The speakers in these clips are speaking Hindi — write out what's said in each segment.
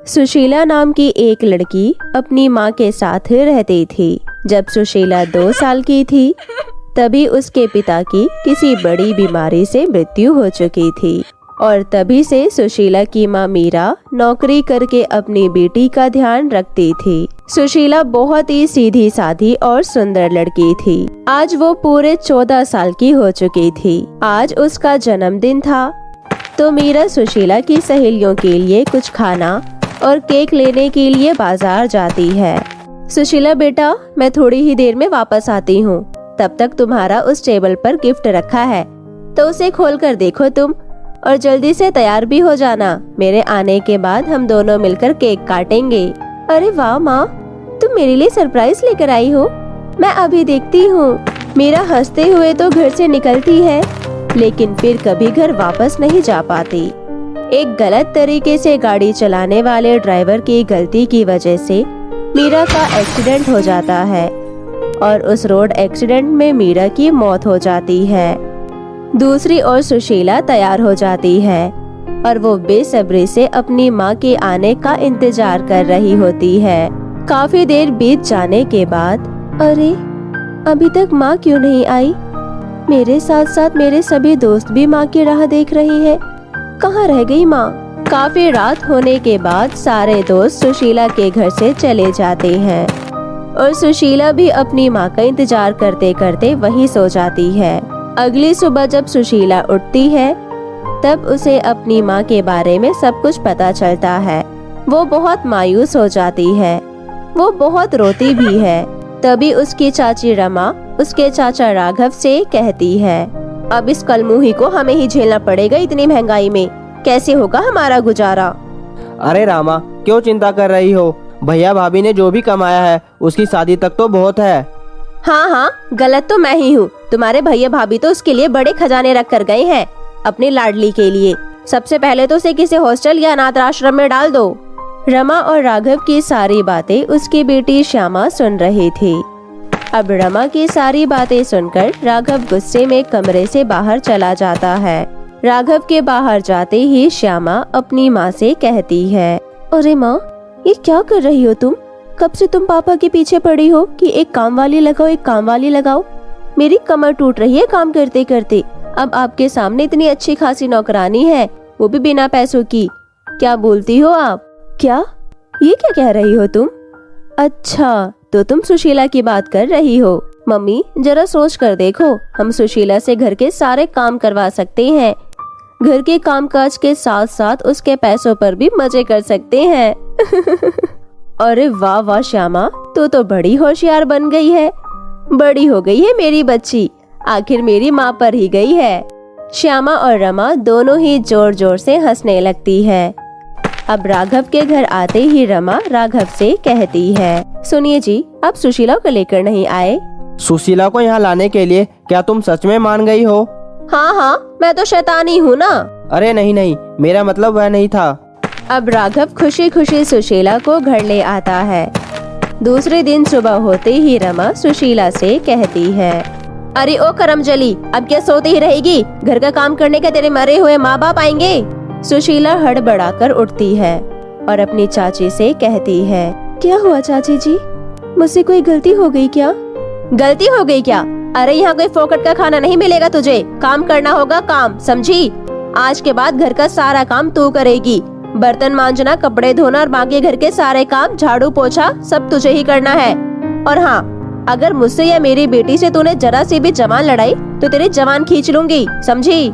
सुशीला नाम की एक लड़की अपनी माँ के साथ रहती थी। जब सुशीला 2 साल की थी तभी उसके पिता की किसी बड़ी बीमारी से मृत्यु हो चुकी थी और तभी से सुशीला की माँ मीरा नौकरी करके अपनी बेटी का ध्यान रखती थी। सुशीला बहुत ही सीधी साधी और सुंदर लड़की थी। आज वो पूरे 14 साल की हो चुकी थी। आज उसका जन्मदिन था तो मीरा सुशीला की सहेलियों के लिए कुछ खाना और केक लेने के लिए बाजार जाती है। सुशीला बेटा, मैं थोड़ी ही देर में वापस आती हूँ, तब तक तुम्हारा उस टेबल पर गिफ्ट रखा है तो उसे खोल कर देखो तुम, और जल्दी से तैयार भी हो जाना। मेरे आने के बाद हम दोनों मिलकर केक काटेंगे। अरे वाह माँ, तुम मेरे लिए सरप्राइज लेकर आई हो। मैं अभी देखती हूँ। मीरा हंसते हुए तो घर से निकलती है लेकिन फिर कभी घर वापस नहीं जा पाती। एक गलत तरीके से गाड़ी चलाने वाले ड्राइवर की गलती की वजह से मीरा का एक्सीडेंट हो जाता है और उस रोड एक्सीडेंट में मीरा की मौत हो जाती है। दूसरी ओर सुशीला तैयार हो जाती है और वो बेसब्री से अपनी माँ के आने का इंतजार कर रही होती है। काफी देर बीत जाने के बाद, अरे अभी तक माँ क्यों नहीं आई? मेरे साथ साथ मेरे सभी दोस्त भी माँ की राह देख रही है। कहाँ रह गई माँ? काफी रात होने के बाद सारे दोस्त सुशीला के घर से चले जाते हैं और सुशीला भी अपनी माँ का इंतजार करते करते वहीं सो जाती है। अगली सुबह जब सुशीला उठती है तब उसे अपनी माँ के बारे में सब कुछ पता चलता है। वो बहुत मायूस हो जाती है, वो बहुत रोती भी है। तभी उसकी चाची रमा उसके चाचा राघव से कहती है, अब इस कलमुही को हमें ही झेलना पड़ेगा। इतनी महंगाई में कैसे होगा हमारा गुजारा? अरे रामा, क्यों चिंता कर रही हो? भैया भाभी ने जो भी कमाया है उसकी शादी तक तो बहुत है। हाँ हाँ, गलत तो मैं ही हूँ। तुम्हारे भैया भाभी तो उसके लिए बड़े खजाने रख कर गए हैं अपनी लाडली के लिए। सबसे पहले तो उसे किसी हॉस्टल या अनाथ आश्रम में डाल दो। रमा और राघव की सारी बातें उसकी बेटी श्यामा सुन रही थी। अब रमा की सारी बातें सुनकर राघव गुस्से में कमरे से बाहर चला जाता है। राघव के बाहर जाते ही श्यामा अपनी माँ से कहती है, अरे माँ, ये क्या कर रही हो तुम? कब से तुम पापा के पीछे पड़ी हो कि एक काम वाली लगाओ, एक काम वाली लगाओ। मेरी कमर टूट रही है काम करते करते। अब आपके सामने इतनी अच्छी खासी नौकरानी है, वो भी बिना पैसों की। क्या बोलती हो आप? क्या ये क्या कह रही हो तुम? अच्छा, तो तुम सुशीला की बात कर रही हो। मम्मी, जरा सोच कर देखो, हम सुशीला से घर के सारे काम करवा सकते हैं। घर के कामकाज के साथ साथ उसके पैसों पर भी मजे कर सकते हैं। अरे वाह वाह श्यामा, तू तो बड़ी होशियार बन गई है। बड़ी हो गई है मेरी बच्ची, आखिर मेरी माँ पर ही गई है। श्यामा और रमा दोनों ही जोर जोर से हंसने लगती है। अब राघव के घर आते ही रमा राघव से कहती है, सुनिए जी, आप सुशीला को लेकर नहीं आए? सुशीला को यहाँ लाने के लिए क्या तुम सच में मान गई हो? हाँ हाँ, मैं तो शैतानी हूँ ना। अरे नहीं नहीं, मेरा मतलब वह नहीं था। अब राघव खुशी खुशी सुशीला को घर ले आता है। दूसरे दिन सुबह होते ही रमा सुशीला से कहती है, अरे ओ करमजली, अब क्या सोती ही रहेगी? घर का काम करने के तेरे मरे हुए माँ बाप आएंगे। सुशीला हड़बड़ाकर उठती है और अपनी चाची से कहती है, क्या हुआ चाची जी? मुझसे कोई गलती हो गई क्या? गलती हो गई क्या? अरे यहाँ कोई फोकट का खाना नहीं मिलेगा तुझे। काम करना होगा काम, समझी? आज के बाद घर का सारा काम तू करेगी। बर्तन मांजना, कपड़े धोना और बाकी घर के सारे काम, झाड़ू पोछा सब तुझे ही करना है। और हाँ, अगर मुझसे या मेरी बेटी से तूने जरा सी भी जवान लड़ाई तो तेरी जवान खींच लूंगी, समझी?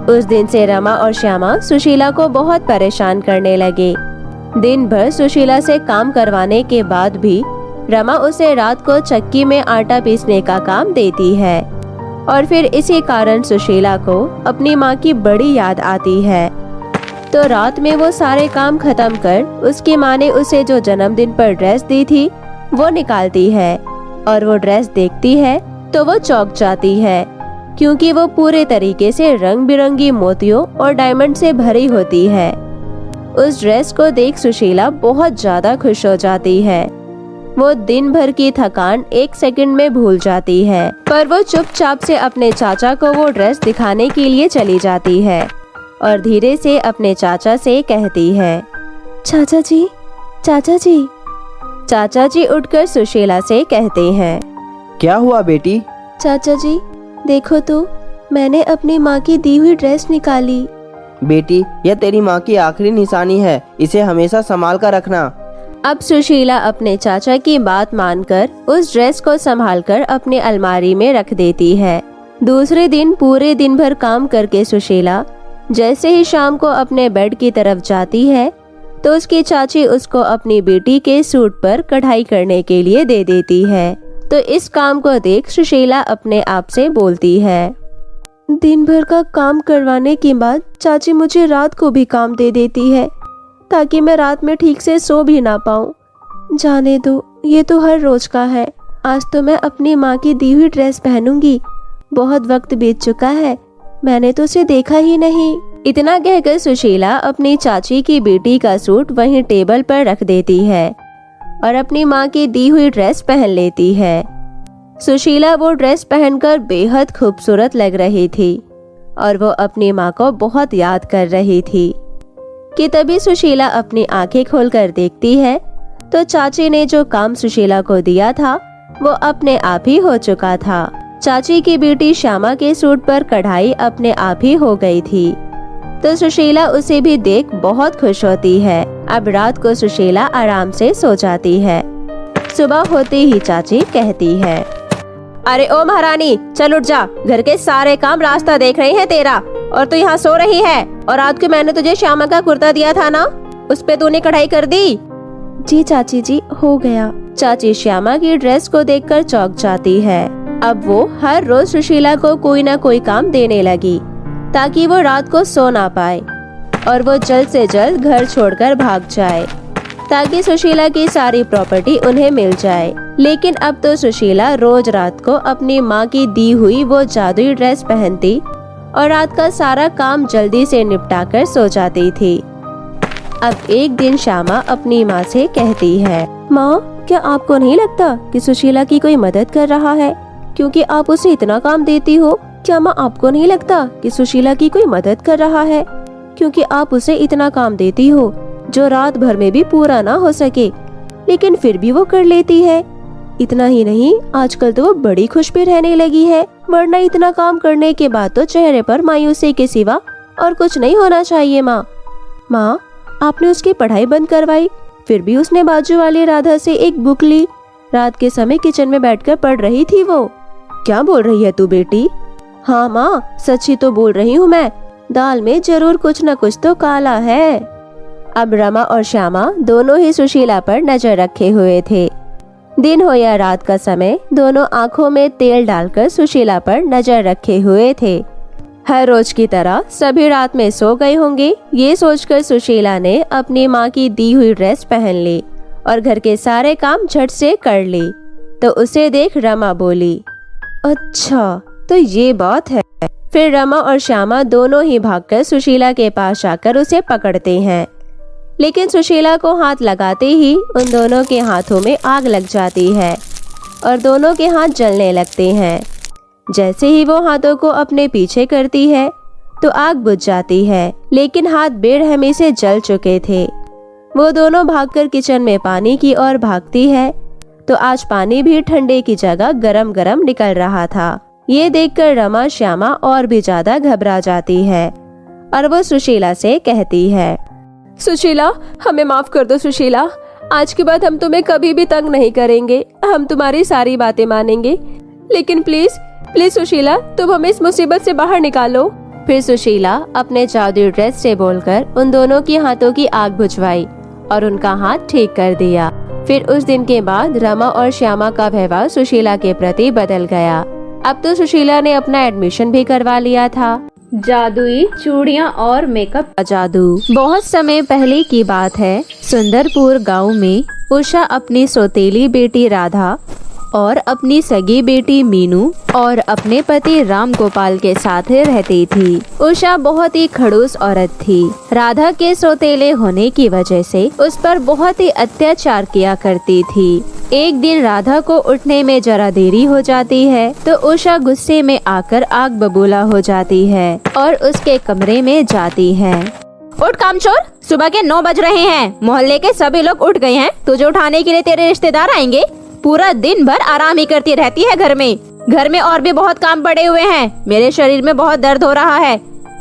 उस दिन से रमा और श्यामा सुशीला को बहुत परेशान करने लगे। दिन भर सुशीला से काम करवाने के बाद भी रमा उसे रात को चक्की में आटा पीसने का काम देती है और फिर इसी कारण सुशीला को अपनी माँ की बड़ी याद आती है। तो रात में वो सारे काम खत्म कर उसकी माँ ने उसे जो जन्मदिन पर ड्रेस दी थी वो निकालती है और वो ड्रेस देखती है तो वो चौंक जाती है, क्योंकि वो पूरे तरीके से रंग बिरंगी मोतियों और डायमंड से भरी होती है। उस ड्रेस को देख सुशीला बहुत ज्यादा खुश हो जाती है। वो दिन भर की थकान 1 सेकंड में भूल जाती है, पर वो चुपचाप से अपने चाचा को वो ड्रेस दिखाने के लिए चली जाती है और धीरे से अपने चाचा से कहती है, चाचा जी, चाचा जी। चाचा जी उठकर सुशीला से कहते हैं, क्या हुआ बेटी? चाचा जी देखो तो, मैंने अपनी माँ की दी हुई ड्रेस निकाली। बेटी, यह तेरी माँ की आखिरी निशानी है, इसे हमेशा संभाल कर रखना। अब सुशीला अपने चाचा की बात मानकर उस ड्रेस को संभालकर अपनी अलमारी में रख देती है। दूसरे दिन पूरे दिन भर काम करके सुशीला जैसे ही शाम को अपने बेड की तरफ जाती है तो उसकी चाची उसको अपनी बेटी के सूट पर कढ़ाई करने के लिए दे देती है। तो इस काम को देख सुशीला अपने आप से बोलती है, दिन भर का काम करवाने के बाद चाची मुझे रात को भी काम दे देती है ताकि मैं रात में ठीक से सो भी ना पाऊं। जाने दो, ये तो हर रोज का है। आज तो मैं अपनी माँ की दी हुई ड्रेस पहनूंगी। बहुत वक्त बीत चुका है, मैंने तो उसे देखा ही नहीं। इतना कहकर सुशीला अपनी चाची की बेटी का सूट वहीं टेबल पर रख देती है और अपनी माँ की दी हुई ड्रेस पहन लेती है। सुशीला वो ड्रेस पहनकर बेहद खूबसूरत लग रही थी और वो अपनी माँ को बहुत याद कर रही थी कि तभी सुशीला अपनी आंखें खोलकर देखती है तो चाची ने जो काम सुशीला को दिया था वो अपने आप ही हो चुका था। चाची की बेटी श्यामा के सूट पर कढ़ाई अपने आप ही हो गई थी। तो सुशीला उसे भी देख बहुत खुश होती है। अब रात को सुशीला आराम से सो जाती है। सुबह होते ही चाची कहती है, अरे ओ महारानी, चल उठ जा, घर के सारे काम रास्ता देख रहे हैं तेरा और तू यहाँ सो रही है। और रात को मैंने तुझे श्यामा का कुर्ता दिया था ना, उस पे तूने कढ़ाई कर दी? जी चाची जी, हो गया। चाची श्यामा की ड्रेस को देखकर चौंक जाती है। अब वो हर रोज सुशीला को कोई ना कोई काम देने लगी ताकि वो रात को सो ना पाए और वो जल्द से जल्द घर छोड़कर भाग जाए ताकि सुशीला की सारी प्रॉपर्टी उन्हें मिल जाए। लेकिन अब तो सुशीला रोज रात को अपनी माँ की दी हुई वो जादुई ड्रेस पहनती और रात का सारा काम जल्दी से निपटाकर सो जाती थी। अब एक दिन श्यामा अपनी माँ से कहती है, माँ क्या आपको नहीं लगता कि सुशीला की कोई मदद कर रहा है, क्योंकि आप उसे इतना काम देती हो? क्या माँ आपको नहीं लगता कि सुशीला की कोई मदद कर रहा है, क्योंकि आप उसे इतना काम देती हो जो रात भर में भी पूरा ना हो सके, लेकिन फिर भी वो कर लेती है। इतना ही नहीं, आजकल तो वो बड़ी खुश भी रहने लगी है, वरना इतना काम करने के बाद तो चेहरे पर मायूसी के सिवा और कुछ नहीं होना चाहिए। माँ आपने उसकी पढ़ाई बंद करवाई, फिर भी उसने बाजू वाली राधा से एक बुक ली। रात के समय किचन में बैठकर पढ़ रही थी वो। क्या बोल रही है तू बेटी? हाँ माँ, सच ही तो बोल रही हूँ मैं, दाल में जरूर कुछ न कुछ तो काला है। अब रमा और श्यामा दोनों ही सुशीला पर नजर रखे हुए थे। दिन हो या रात का समय, दोनों आंखों में तेल डालकर सुशीला पर नजर रखे हुए थे। हर रोज की तरह सभी रात में सो गए होंगे, ये सोचकर सुशीला ने अपनी माँ की दी हुई ड्रेस पहन ली और घर के सारे काम झट से कर ली। तो उसे देख रमा बोली, अच्छा तो ये बात है। फिर रमा और श्यामा दोनों ही भागकर सुशीला के पास जाकर उसे पकड़ते हैं, लेकिन सुशीला को हाथ लगाते ही उन दोनों के हाथों में आग लग जाती है और दोनों के हाथ जलने लगते हैं। जैसे ही वो हाथों को अपने पीछे करती है तो आग बुझ जाती है, लेकिन हाथ बेरहमी से जल चुके थे। वो दोनों भागकर किचन में पानी की ओर भागती है तो आज पानी भी ठंडे की जगह गरम गरम निकल रहा था। ये देखकर रमा श्यामा और भी ज्यादा घबरा जाती है और वो सुशीला से कहती है, सुशीला हमें माफ कर दो सुशीला, आज के बाद हम तुम्हें कभी भी तंग नहीं करेंगे, हम तुम्हारी सारी बातें मानेंगे, लेकिन प्लीज प्लीज सुशीला तुम हमें इस मुसीबत से बाहर निकालो। फिर सुशीला अपने जादुई ड्रेस से बोलकर उन दोनों के हाथों की आग बुझवाई और उनका हाथ ठीक कर दिया। फिर उस दिन के बाद रमा और श्यामा का व्यवहार सुशीला के प्रति बदल गया। अब तो सुशीला ने अपना एडमिशन भी करवा लिया था। जादुई चूड़ियाँ और मेकअप का जादू। बहुत समय पहले की बात है। सुंदरपुर गांव में उषा अपनी सौतेली बेटी राधा और अपनी सगी बेटी मीनू और अपने पति राम गोपाल के साथ रहती थी। उषा बहुत ही खड़ूस औरत थी। राधा के सौतेले होने की वजह से उस पर बहुत ही अत्याचार किया करती थी। एक दिन राधा को उठने में जरा देरी हो जाती है तो उषा गुस्से में आकर आग बबूला हो जाती है और उसके कमरे में जाती है। उठ कामचोर, सुबह के 9 बज रहे हैं, मोहल्ले के सभी लोग उठ गए हैं। तुझे उठाने के लिए तेरे रिश्तेदार आएंगे। पूरा दिन भर आराम ही करती रहती है घर में। घर में और भी बहुत काम पड़े हुए हैं। मेरे शरीर में बहुत दर्द हो रहा है।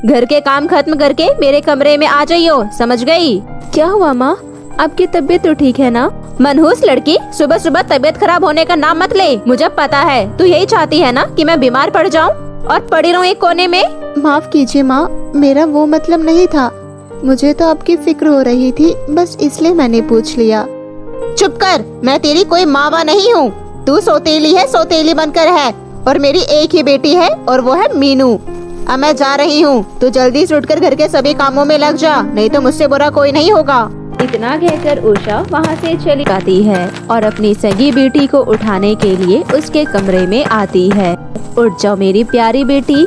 घर के काम खत्म करके मेरे कमरे में आ जाइयो, समझ गई? क्या हुआ माँ, आपकी तबीयत तो ठीक है ना? मनहूस लड़की, सुबह सुबह तबीयत खराब होने का नाम मत ले। मुझे पता है तू यही चाहती है ना कि मैं बीमार पड़ जाऊं और पड़ी रहूं एक कोने में। माफ कीजिए माँ, मेरा वो मतलब नहीं था। मुझे तो आपकी फिक्र हो रही थी, बस इसलिए मैंने पूछ लिया। चुप कर, मैं तेरी कोई माँ नहीं हूँ। तू सौतेली है, सौतेली बनकर है। और मेरी एक ही बेटी है और वो है मीनू। अब मैं जा रही हूँ, तू जल्दी से उठकर घर के सभी कामों में लग जा, नहीं तो मुझसे बुरा कोई नहीं होगा। इतना कहकर उषा वहाँ से चली जाती है और अपनी सगी बेटी को उठाने के लिए उसके कमरे में आती है। उठ जाओ मेरी प्यारी बेटी,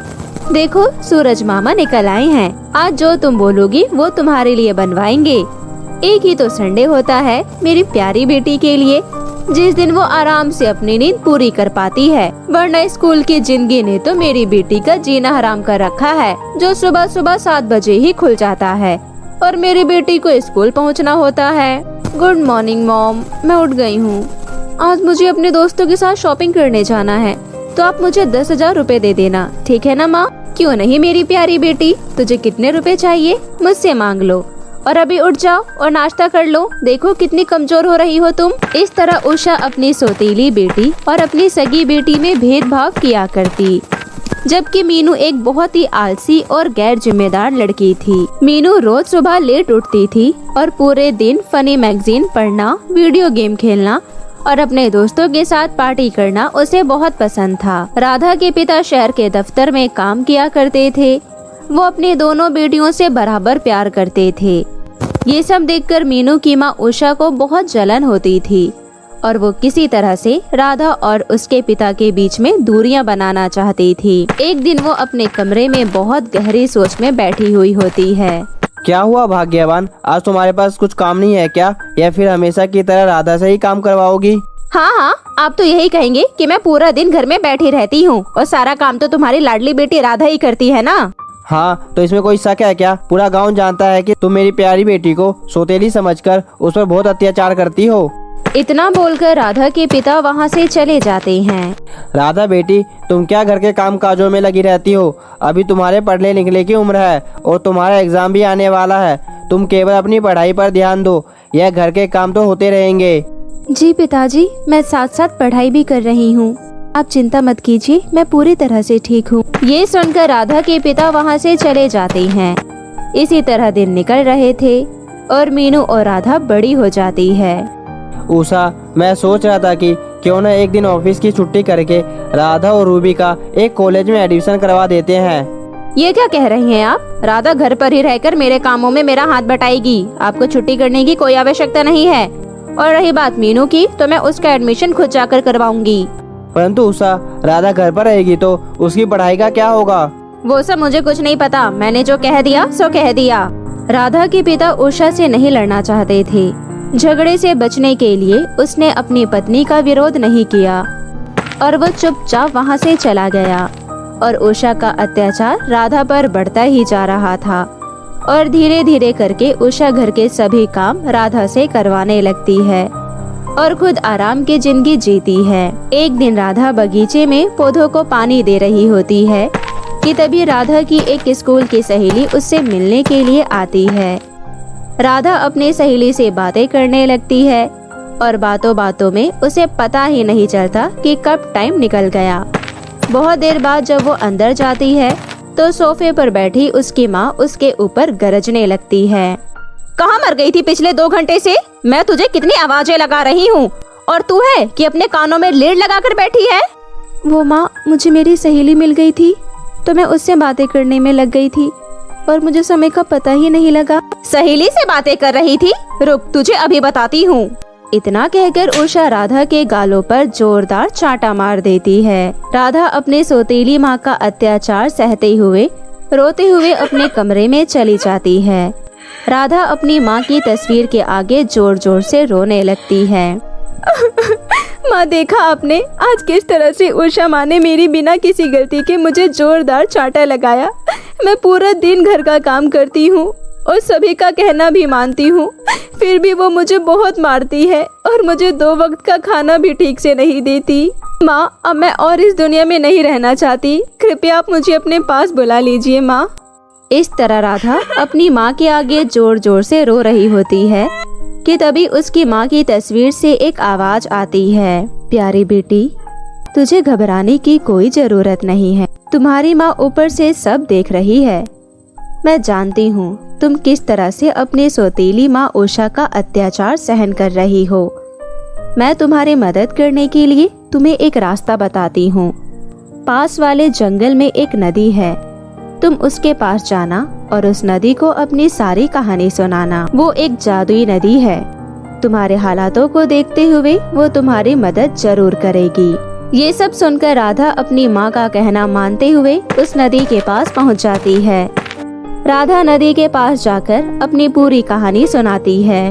देखो सूरज मामा निकल आए हैं। आज जो तुम बोलोगी वो तुम्हारे लिए बनवाएंगे। एक ही तो संडे होता है मेरी प्यारी बेटी के लिए, जिस दिन वो आराम से अपनी नींद पूरी कर पाती है। वरना स्कूल की जिंदगी ने तो मेरी बेटी का जीना हराम कर रखा है, जो सुबह सुबह 7 बजे ही खुल जाता है और मेरी बेटी को स्कूल पहुंचना होता है। गुड मॉर्निंग मॉम, मैं उठ गई हूँ। आज मुझे अपने दोस्तों के साथ शॉपिंग करने जाना है, तो आप मुझे 10,000 रुपए दे देना, ठीक है ना माँ? क्यों नहीं मेरी प्यारी बेटी, तुझे कितने रुपए चाहिए मुझसे मांग लो और अभी उठ जाओ और नाश्ता कर लो। देखो कितनी कमजोर हो रही हो तुम। इस तरह उषा अपनी सौतेली बेटी और अपनी सगी बेटी में भेदभाव किया करती, जबकि मीनू एक बहुत ही आलसी और गैर जिम्मेदार लड़की थी। मीनू रोज सुबह लेट उठती थी और पूरे दिन फनी मैगजीन पढ़ना, वीडियो गेम खेलना और अपने दोस्तों के साथ पार्टी करना उसे बहुत पसंद था। राधा के पिता शहर के दफ्तर में काम किया करते थे। वो अपनी दोनों बेटियों से बराबर प्यार करते थे। ये सब देखकर मीनू की माँ उषा को बहुत जलन होती थी और वो किसी तरह से राधा और उसके पिता के बीच में दूरियां बनाना चाहती थी। एक दिन वो अपने कमरे में बहुत गहरी सोच में बैठी हुई होती है। क्या हुआ भाग्यवान, आज तुम्हारे पास कुछ काम नहीं है क्या, या फिर हमेशा की तरह राधा से ही काम करवाओगी? हाँ हाँ, आप तो यही कहेंगे कि मैं पूरा दिन घर में बैठी रहती हूँ और सारा काम तो तुम्हारी लाडली बेटी राधा ही करती है ना। हाँ, तो इसमें कोई शक है क्या? पूरा गांव जानता है कि तुम मेरी प्यारी बेटी को सौतेली समझकर उस पर बहुत अत्याचार करती हो। इतना बोलकर राधा के पिता वहाँ से चले जाते हैं। राधा बेटी, तुम क्या घर के काम काजों में लगी रहती हो? अभी तुम्हारे पढ़ने लिखने की उम्र है और तुम्हारा एग्जाम भी आने वाला है। तुम केवल अपनी पढ़ाई पर ध्यान दो, यह घर के काम तो होते रहेंगे। जी पिताजी, मैं साथ साथ पढ़ाई भी कर रही हूँ, आप चिंता मत कीजिए, मैं पूरी तरह से ठीक हूँ। ये सुनकर राधा के पिता वहाँ से चले जाते हैं। इसी तरह दिन निकल रहे थे और मीनू और राधा बड़ी हो जाती है। उषा, मैं सोच रहा था कि क्यों न एक दिन ऑफिस की छुट्टी करके राधा और रूबी का एक कॉलेज में एडमिशन करवा देते हैं। ये क्या कह रही हैं आप? राधा घर पर ही रहकर मेरे कामों में मेरा हाथ बटाएगी। आपको छुट्टी करने की कोई आवश्यकता नहीं है। और रही बात मीनू की, तो मैं उसका एडमिशन खुद जाकर करवाऊंगी। परंतु उषा, राधा घर पर रहेगी तो उसकी पढ़ाई का क्या होगा? वो सब मुझे कुछ नहीं पता, मैंने जो कह दिया सो कह दिया। राधा के पिता उषा से नहीं लड़ना चाहते थे। झगड़े से बचने के लिए उसने अपनी पत्नी का विरोध नहीं किया और वो चुपचाप वहाँ से चला गया। और उषा का अत्याचार राधा पर बढ़ता ही जा रहा था और धीरे धीरे करके उषा घर के सभी काम राधा से करवाने लगती है और खुद आराम की जिंदगी जीती है। एक दिन राधा बगीचे में पौधों को पानी दे रही होती है कि तभी राधा की एक स्कूल की सहेली उससे मिलने के लिए आती है। राधा अपनी सहेली से बातें करने लगती है और बातों बातों में उसे पता ही नहीं चलता कि कब टाइम निकल गया। बहुत देर बाद जब वो अंदर जाती है तो सोफे पर बैठी उसकी माँ उसके ऊपर गरजने लगती है। कहाँ मर गई थी पिछले 2 घंटे से? मैं तुझे कितनी आवाजें लगा रही हूँ और तू है कि अपने कानों में लीड लगाकर बैठी है। वो माँ, मुझे मेरी सहेली मिल गई थी तो मैं उससे बातें करने में लग गई थी और मुझे समय का पता ही नहीं लगा। सहेली से बातें कर रही थी? रुक, तुझे अभी बताती हूँ। इतना कहकर उषा राधा के गालों पर जोरदार चांटा मार देती है। राधा अपने सौतेली माँ का अत्याचार सहते हुए रोते हुए अपने कमरे में चली जाती है। राधा अपनी माँ की तस्वीर के आगे जोर जोर से रोने लगती है। माँ, देखा आपने आज किस तरह से उषा माँ ने मेरी बिना किसी गलती के मुझे जोरदार चांटा लगाया। मैं पूरा दिन घर का काम करती हूँ और सभी का कहना भी मानती हूँ, फिर भी वो मुझे बहुत मारती है और मुझे 2 वक्त का खाना भी ठीक से नहीं देती। माँ, अब मैं और इस दुनिया में नहीं रहना चाहती, कृपया आप मुझे अपने पास बुला लीजिए माँ। इस तरह राधा अपनी माँ के आगे जोर जोर से रो रही होती है कि तभी उसकी माँ की तस्वीर से एक आवाज आती है, प्यारी बेटी, तुझे घबराने की कोई जरूरत नहीं है। तुम्हारी माँ ऊपर से सब देख रही है। मैं जानती हूँ तुम किस तरह से अपनी सौतेली माँ उषा का अत्याचार सहन कर रही हो। मैं तुम्हारी मदद करने के लिए तुम्हें एक रास्ता बताती हूँ। पास वाले जंगल में एक नदी है, तुम उसके पास जाना और उस नदी को अपनी सारी कहानी सुनाना। वो एक जादुई नदी है, तुम्हारे हालातों को देखते हुए वो तुम्हारी मदद जरूर करेगी। ये सब सुनकर राधा अपनी माँ का कहना मानते हुए उस नदी के पास पहुँच जाती है। राधा नदी के पास जाकर अपनी पूरी कहानी सुनाती है।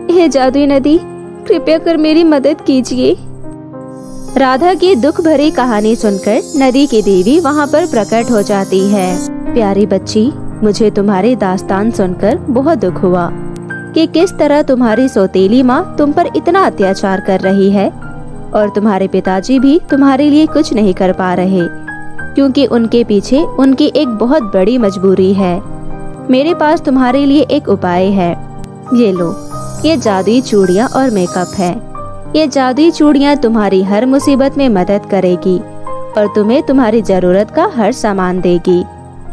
हे जादुई नदी, कृपया कर मेरी मदद कीजिए। राधा की दुख भरी कहानी सुनकर नदी की देवी वहाँ पर प्रकट हो जाती है। प्यारी बच्ची, मुझे तुम्हारी दास्तान सुनकर बहुत दुख हुआ कि किस तरह तुम्हारी सौतेली माँ तुम पर इतना अत्याचार कर रही है और तुम्हारे पिताजी भी तुम्हारे लिए कुछ नहीं कर पा रहे, क्योंकि उनके पीछे उनकी एक बहुत बड़ी मजबूरी है। मेरे पास तुम्हारे लिए एक उपाय है। ये लो, ये जादुई चूड़ियाँ और मेकअप है। ये जादुई चूड़ियाँ तुम्हारी हर मुसीबत में मदद करेगी और तुम्हें तुम्हारी जरूरत का हर सामान देगी।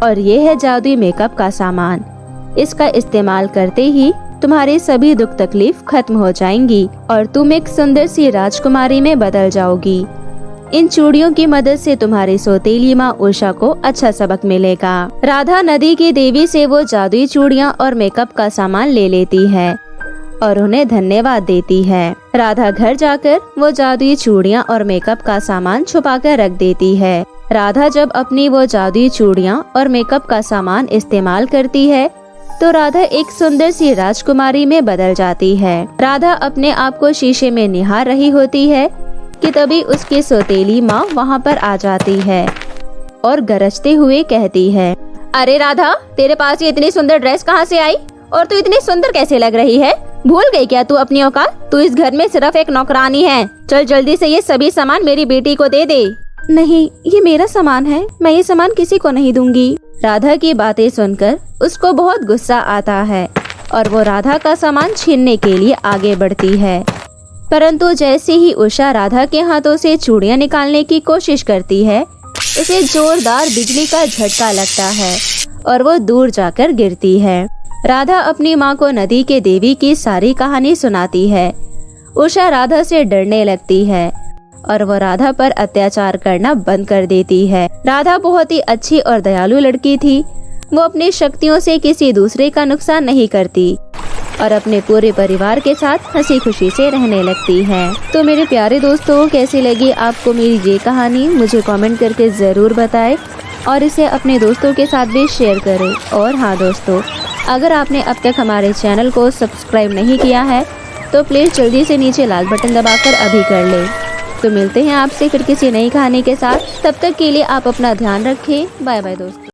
और ये है जादुई मेकअप का सामान। इसका इस्तेमाल करते ही तुम्हारे सभी दुख तकलीफ खत्म हो जाएंगी और तुम एक सुंदर सी राजकुमारी में बदल जाओगी। इन चूड़ियों की मदद से तुम्हारी सौतेली माँ उषा को अच्छा सबक मिलेगा। राधा नदी की देवी से वो जादुई चूड़ियाँ और मेकअप का सामान ले लेती है और उन्हें धन्यवाद देती है। राधा घर जाकर वो जादुई चूड़ियाँ और मेकअप का सामान छुपा कर रख देती है। राधा जब अपनी वो जादुई चूड़ियाँ और मेकअप का सामान इस्तेमाल करती है तो राधा एक सुंदर सी राजकुमारी में बदल जाती है। राधा अपने आप को शीशे में निहार रही होती है कि तभी उसकी सौतेली माँ वहाँ पर आ जाती है और गरजते हुए कहती है, अरे राधा, तेरे पास ये इतनी सुंदर ड्रेस कहाँ से आई और तू इतनी सुंदर कैसे लग रही है? भूल गई क्या तू अपनी औकात? तू इस घर में सिर्फ एक नौकरानी है। चल जल्दी से ये सभी सामान मेरी बेटी को दे दे। नहीं, ये मेरा सामान है, मैं ये सामान किसी को नहीं दूंगी। राधा की बातें सुनकर उसको बहुत गुस्सा आता है और वो राधा का सामान छीनने के लिए आगे बढ़ती है। परंतु जैसे ही उषा राधा के हाथों से चूड़ियाँ निकालने की कोशिश करती है, उसे जोरदार बिजली का झटका लगता है और वो दूर जाकर गिरती है। राधा अपनी माँ को नदी के देवी की सारी कहानी सुनाती है। उषा राधा से डरने लगती है और वो राधा पर अत्याचार करना बंद कर देती है। राधा बहुत ही अच्छी और दयालु लड़की थी। वो अपनी शक्तियों से किसी दूसरे का नुकसान नहीं करती और अपने पूरे परिवार के साथ हंसी खुशी से रहने लगती है। तो मेरे प्यारे दोस्तों, कैसी लगी आपको मेरी ये कहानी? मुझे कमेंट करके ज़रूर बताएं और इसे अपने दोस्तों के साथ भी शेयर करें। और हाँ दोस्तों, अगर आपने अब तक हमारे चैनल को सब्सक्राइब नहीं किया है तो प्लीज़ जल्दी से नीचे लाल बटन दबाकर अभी कर लें। तो मिलते हैं आपसे फिर किसी नई कहानी के साथ। तब तक के लिए आप अपना ध्यान रखें। बाय बाय दोस्तों।